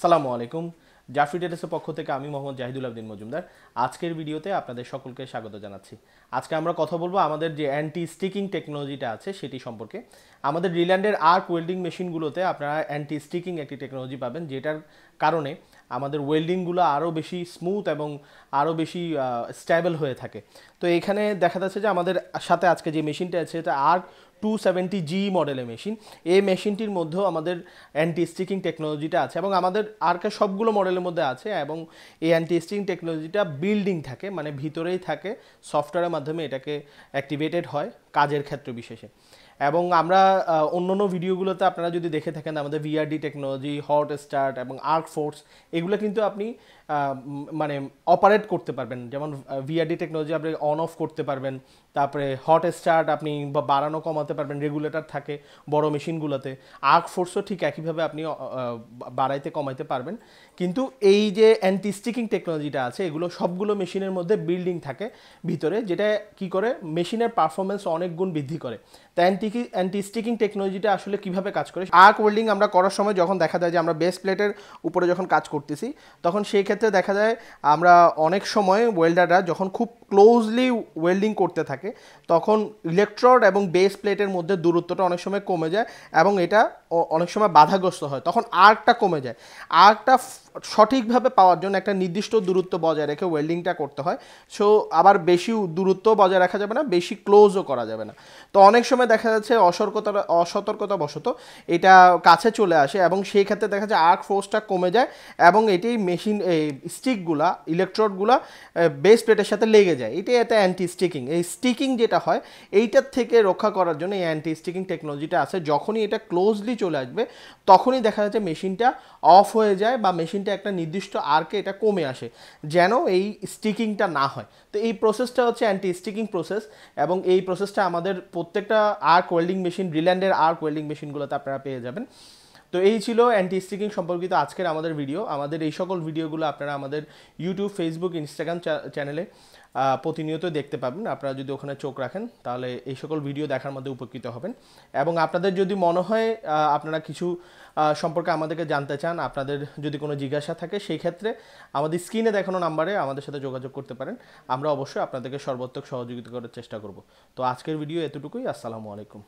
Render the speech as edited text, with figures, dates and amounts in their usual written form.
সালামু আলাইকুম। জাফরি টেটেসের পক্ষ থেকে আমি মোহাম্মদ জাহিদুল আবদিন মজুমদার। আজকের ভিডিওতে আপনাদের সকলকে স্বাগত জানাচ্ছি। আজকে আমরা কথা বলবো আমাদের যে অ্যান্টি স্টিকিং টেকনোলজিটা আছে সেটি সম্পর্কে। আমাদের রিল্যান্ডের আর্ক ওয়েল্ডিং মেশিনগুলোতে আপনারা অ্যান্টি স্টিকিং একটি টেকনোলজি পাবেন, যেটার কারণে আমাদের ওয়েল্ডিংগুলো আরও বেশি স্মুথ এবং আরও বেশি স্ট্যাবল হয়ে থাকে। তো এখানে দেখা যাচ্ছে যে আমাদের সাথে আজকে যে মেশিনটা আছে এটা আর্ক 270G মডেলের মেশিন। এই মেশিনটির মধ্যেও আমাদের অ্যান্টি স্টিকিং টেকনোলজিটা আছে এবং আমাদের আর্কের সবগুলো মডেলের মধ্যে আছে। এবং এই অ্যান্টি স্টিকিং টেকনোলজিটা বিল্ডিং থাকে, মানে ভিতরেই থাকে, সফটওয়্যারের মাধ্যমে এটাকে অ্যাক্টিভেটেড হয় কাজের ক্ষেত্র বিশেষে। এবং আমরা অন্য ভিডিওগুলোতে আপনারা যদি দেখে থাকেন আমাদের ভিআরডি টেকনোলজি, হট স্টার্ট এবং আর্ক ফোর্স, এগুলো কিন্তু আপনি মানে অপারেট করতে পারবেন। যেমন ভিআরডি টেকনোলজি আপনি অন অফ করতে পারবেন, তারপরে হট স্টার্ট আপনি বাড়ানো কমাতে পারবেন, রেগুলেটর থাকে বড় মেশিনগুলোতে। আর্ক ফোর্সও ঠিক একইভাবে আপনি বাড়াইতে কমাইতে পারবেন। কিন্তু এই যে অ্যান্টি স্টিকিং টেকনোলজিটা আছে এগুলো সবগুলো মেশিনের মধ্যে বিল্ডিং থাকে ভিতরে, যেটা কি করে মেশিনের পারফরমেন্স অনেক গুণ বৃদ্ধি করে। তো অ্যান্টি স্টিকিং টেকনোলজিটা আসলে কিভাবে কাজ করে, আর্ক ওয়েল্ডিং আমরা করার সময় যখন দেখা যায় যে আমরা বেস প্লেটের উপরে যখন কাজ করতেছি, তখন সেই ক্ষেত্রে দেখা যায় আমরা অনেক সময় ওয়েল্ডাররা যখন খুব ক্লোজলি ওয়েল্ডিং করতে থাকে তখন ইলেকট্রোড এবং বেস প্লেটের মধ্যে দূরত্বটা অনেক সময় কমে যায় এবং এটা অনেক সময় বাধাগ্রস্ত হয়, তখন আর্কটা কমে যায়। আর্কটা সঠিকভাবে পাওয়ার জন্য একটা নির্দিষ্ট দূরত্ব বজায় রেখে ওয়েল্ডিংটা করতে হয়। সো আবার বেশি দূরত্ব বজায় রাখা যাবে না, বেশি ক্লোজও করা যাবে না। তো অনেক সময় দেখা যাচ্ছে অসতর্কতাবশত এটা কাছে চলে আসে এবং সেই ক্ষেত্রে দেখা যায় আর্ক ফোর্সটা কমে যায় এবং এটি মেশিন এই স্টিকগুলা ইলেকট্রোডগুলা বেস প্লেটের সাথে লেগে যায়। এটাই একটা অ্যান্টি স্টিকিং। এই স্টিকিং যেটা হয় এইটার থেকে রক্ষা করার জন্য এই অ্যান্টি স্টিকিং টেকনোলজিটা আছে। যখনই এটা ক্লোজলি চলে আসবে তখনই দেখা যাচ্ছে মেশিনটা অফ হয়ে যায় বা মেশিনটা একটা নির্দিষ্ট আর্কে এটা কমে আসে, যেন এই স্টিকিংটা না হয়। তো এই প্রসেসটা হচ্ছে অ্যান্টি স্টিকিং প্রসেস এবং এই প্রসেসটা আমাদের প্রত্যেকটা আর্ক ওয়েল্ডিং মেশিন, রিল্যান্ডের আর্ক ওয়েল্ডিং মেশিনগুলোতে আপনারা পেয়ে যাবেন। তো এই ছিল অ্যান্টি স্টিকিং সম্পর্কিত আজকের আমাদের ভিডিও। আমাদের এই সকল ভিডিওগুলো আপনারা আমাদের ইউটিউব, ফেসবুক, ইনস্টাগ্রাম চ্যানেলে প্রতিনিয়ত দেখতে পাবেন। আপনারা যদি ওখানে চোখ রাখেন তাহলে এই সকল ভিডিও দেখার মধ্যে উপকৃত হবেন। এবং আপনাদের যদি মনে হয় আপনারা কিছু সম্পর্কে আমাদেরকে জানতে চান, আপনাদের যদি কোনো জিজ্ঞাসা থাকে, সেই ক্ষেত্রে আমাদের স্ক্রিনে দেখানো নাম্বারে আমাদের সাথে যোগাযোগ করতে পারেন। আমরা অবশ্যই আপনাদেরকে সর্বোত্তক সহযোগিতা করার চেষ্টা করব। তো আজকের ভিডিও এতটুকুই। আসসালামু আলাইকুম।